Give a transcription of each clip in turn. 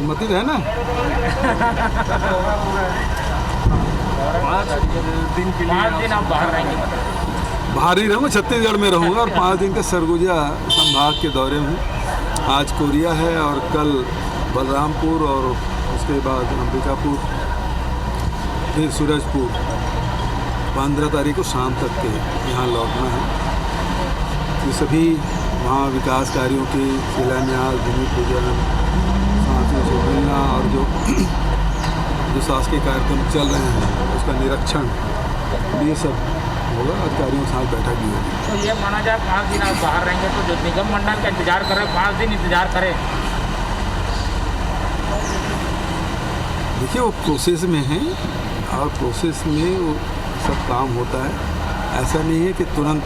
अनुमति है ना। 5 दिन आप बाहर रहेंगे? बाहर ही रहूँगा, छत्तीसगढ़ में रहूँगा और 5 दिन के सरगुजा संभाग के दौरे में। आज कोरिया है और कल बलरामपुर और उसके बाद अंबिकापुर, फिर सूरजपुर। 15 तारीख को शाम तक के यहाँ लौटना है। ये सभी वहाँ विकास कार्यों के शिलान्यास, भूमि पूजन, साथियों से मिलना और जो शासकीय कार्यक्रम चल रहे हैं उसका निरीक्षण, ये सब होगा। अधिकारियों के साथ बैठक भी होगी। तो ये माना जाए 5 दिन आप बाहर रहेंगे, तो जो निगम मंडल का इंतजार करें 5 दिन इंतजार करें। देखिए वो प्रोसेस में है और प्रोसेस में वो सब काम होता है। ऐसा नहीं है कि तुरंत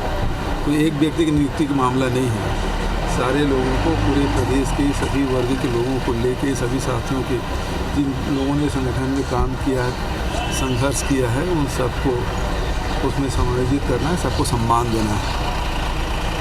कोई एक व्यक्ति की नियुक्ति का मामला नहीं है। सारे लोगों को, पूरे प्रदेश के सभी वर्ग के लोगों को लेके, सभी साथियों के, जिन लोगों ने संगठन में काम किया है, संघर्ष किया है, उन सबको उसमें समायोजित करना है, सबको सम्मान देना है।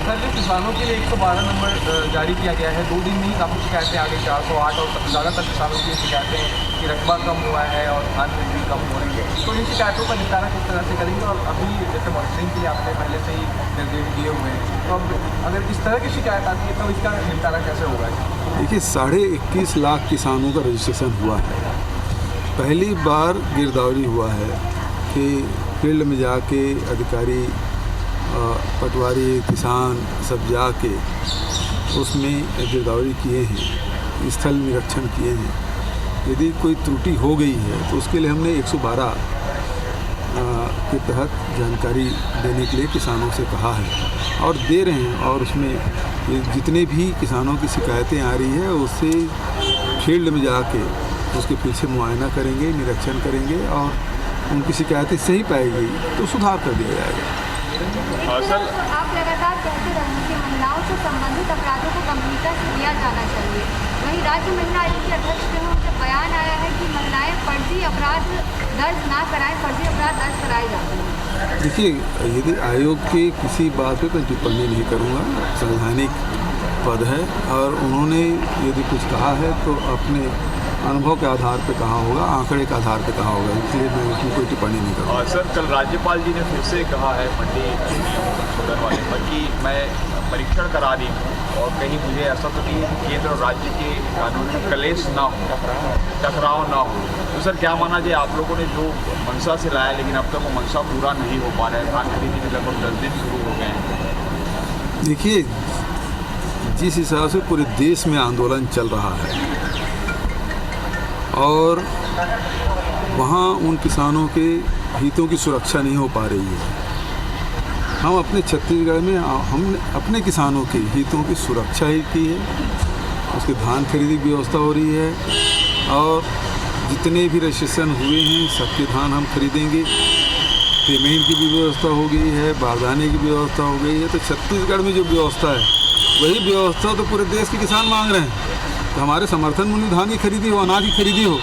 सर, जो किसानों के लिए 112 नंबर जारी किया गया है, 2 दिन में ही काफ़ी शिकायतें आ गई, 408, और ज़्यादातर किसानों की शिकायतें हैं कि रकबा कम हुआ है और धान में भी कम हो रही है। तो इन शिकायतों का निपटारा किस तरह से करेंगे? और अभी जैसे मॉनिटरिंग के लिए आपने पहले से ही निर्देश दिए हुए हैं, तो अब अगर इस तरह की शिकायत आती है तो इसका निपटारा कैसे होगा? देखिए 21.5 लाख किसानों का रजिस्ट्रेशन हुआ है। पहली बार गिरदावरी हुआ है कि फील्ड में जाके अधिकारी, पटवारी, किसान सब जाके उसमें गिरदावरी किए हैं, स्थल निरीक्षण किए हैं। यदि कोई त्रुटि हो गई है तो उसके लिए हमने 112 के तहत जानकारी देने के लिए किसानों से कहा है और दे रहे हैं। और उसमें जितने भी किसानों की शिकायतें आ रही है उससे फील्ड में जाके उसके फिर से मुआयना करेंगे, निरीक्षण करेंगे और उनकी शिकायतें सही पाई गई तो सुधार कर दिया जाएगा। आप लगातार कहते रहे कि महिलाओं से संबंधित अपराधों को गंभीरता से लिया जाना चाहिए। वहीं राज्य महिला आयोग के अध्यक्ष के मुंह से बयान आया है कि महिलाएं फर्जी अपराध दर्ज ना कराएं, फर्जी अपराध दर्ज कराए जाते हैं। देखिए, यदि आयोग की किसी बात पे मैं टिप्पणी नहीं करूँगा, संवैधानिक पद है और उन्होंने यदि कुछ कहा है तो अपने अनुभव के आधार पे कहा होगा, आंकड़े के आधार पे कहा होगा, इसलिए मैं उसमें कोई टिप्पणी नहीं करूँगा। सर, कल राज्यपाल जी ने फिर से कहा है मंडी सदन वाले पर कि मैं परीक्षण करा रही हूँ और कहीं मुझे ऐसा तो नहीं है कि केंद्र और राज्य के कानून में कलेश ना हो, टकराव ना हो। तो सर क्या माना जाए, आप लोगों ने जो मंशा से लाया लेकिन अब तक वो मंशा पूरा नहीं हो पा रहा है, धान खरीदी में लगभग 10 दिन शुरू हो गए हैं। देखिए, जिस हिसाब से पूरे देश में आंदोलन चल रहा है और वहाँ उन किसानों के हितों की सुरक्षा नहीं हो पा रही है, हम अपने छत्तीसगढ़ में हमने अपने किसानों के हितों की सुरक्षा ही की है। उसके धान खरीदी की व्यवस्था हो रही है और जितने भी रजिस्ट्रेशन हुए हैं सबके धान हम खरीदेंगे। पेमेंट की भी व्यवस्था हो गई है, बारदाने की व्यवस्था हो गई है। तो छत्तीसगढ़ में जो व्यवस्था है वही व्यवस्था तो पूरे देश के किसान मांग रहे हैं। तो हमारे समर्थन मूल्य धान की खरीदी हो, अनाज की खरीदी हो,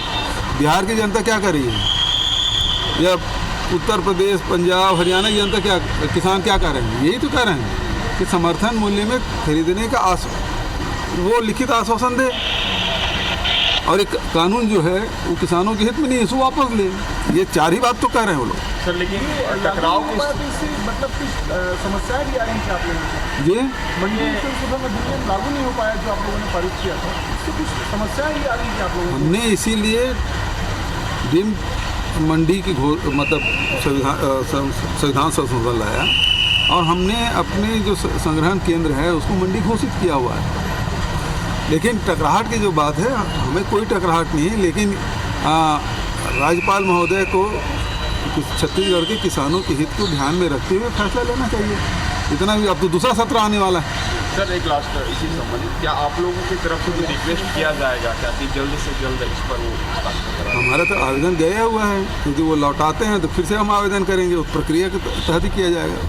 बिहार की जनता क्या कर रही है या उत्तर प्रदेश, पंजाब, हरियाणा की जनता क्या, किसान क्या कर रहे हैं? यही तो कह रहे हैं कि समर्थन मूल्य में खरीदने का वो लिखित आश्वासन दे और एक कानून जो है वो किसानों के हित में नहीं है, इसको वापस ले। ये 4 ही बात तो कह रहे हैं वो लोग। सर लेकिन टकराव की मतलब कुछ समस्याएं भी आ रही थी आप लोगों को? ये मंडी संशोधन अधिनियम लागू नहीं हो पाया जो आप लोगों ने पारित किया था, इससे कुछ समस्याएं भी आ रही थी आप लोगों को? हमने इसीलिए डिम मंडी की मतलब संविधान संशोधन लाया और हमने अपने जो संग्रहण केंद्र है उसको मंडी घोषित किया हुआ है। लेकिन टकराहट की जो बात है, हमें कोई टकराहट नहीं है, लेकिन राज्यपाल महोदय को छत्तीसगढ़ के किसानों के हित को ध्यान में रखते हुए फैसला लेना चाहिए। इतना भी, अब तो दूसरा सत्र आने वाला है। सर एक लास्ट इसी संबंधित, क्या आप लोगों की तरफ से कोई रिक्वेस्ट किया जाएगा क्या कि जल्द से जल्द इस पर वो हमारा तो आवेदन गया हुआ है, यदि वो लौटाते हैं तो फिर से हम आवेदन करेंगे, उस प्रक्रिया के तहत ही किया जाएगा।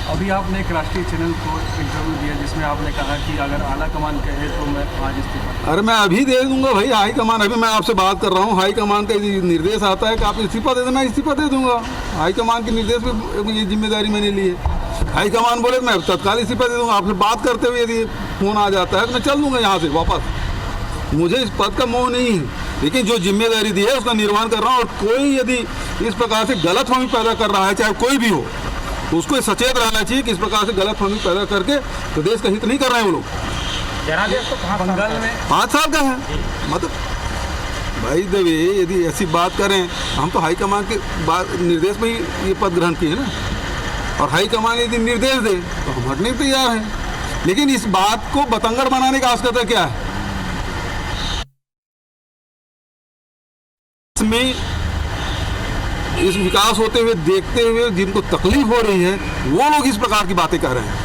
अभी आपने एक राष्ट्रीय चैनल को इंटरव्यू दिया जिसमें आपने कहा कि अगर आला कमान कहे तो मैं आज इस्तीफा। अरे मैं अभी दे दूंगा भाई, हाई कमान, अभी मैं आपसे बात कर रहा हूँ, हाई कमान का निर्देश आता है कि आप इस्तीफा दे देना, इस्तीफा दे दूंगा। हाई कमान के निर्देश में ये जिम्मेदारी मैंने ली है। हाई कमान बोले मैं तत्काल इस्तीफा दे दूंगा। आपसे बात करते हुए यदि फ़ोन आ जाता है तो मैं चल दूंगा यहाँ से वापस। मुझे इस पद का मोह नहीं है, लेकिन जो जिम्मेदारी दी है उसका निर्वहन कर रहा हूँ। और कोई यदि इस प्रकार से गलतफहमी पैदा कर रहा है, चाहे कोई भी हो, तो उसको सचेत रहना चाहिए कि इस प्रकार से गलतफहमी पैदा करके तो देश का हित नहीं कर रहे हैं वो लोग। जनादेश तो बंगाल में 5 साल का है, मतलब भाई दवे यदि ऐसी बात करें, हम तो हाईकमान के निर्देश में ही ये पद ग्रहण किए ना, और हाईकमान यदि निर्देश दे तो हम हटने को तैयार हैं। लेकिन इस बात को बतंगड़ बनाने का आवश्यकता क्या है? इसमें इस विकास होते हुए देखते हुए जिनको तकलीफ हो रही है वो लोग इस प्रकार की बातें कह रहे हैं।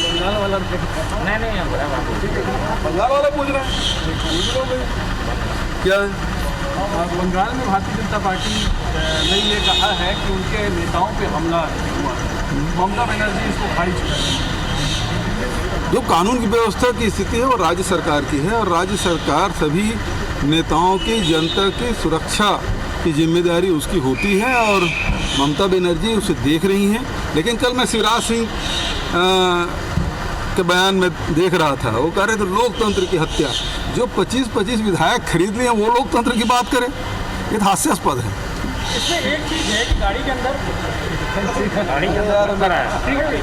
बंगाल वाला नहीं हम बड़ा बात बंगाल वाला पूछ रहे हैं क्या है? बंगाल में भारतीय जनता पार्टी ने ये कहा है कि उनके नेताओं पे हमला हुआ। ममता बनर्जी इसको खारिज कर रही है। जो कानून की व्यवस्था की स्थिति है वो राज्य सरकार की है, और राज्य सरकार सभी नेताओं की, जनता की सुरक्षा की जिम्मेदारी उसकी होती है, और ममता बनर्जी उसे देख रही हैं। लेकिन कल मैं शिवराज सिंह के बयान में देख रहा था, वो कह रहे थे लोकतंत्र की हत्या। जो 25-25 विधायक खरीद लिए वो लोकतंत्र की बात करें, ये तो हास्यास्पद है। इसमें एक चीज़ है कि गाड़ी के अंदर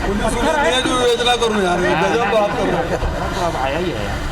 पुलिस जो योजना करूँ यार, गजब बात करूँ। अब आया ही है यार।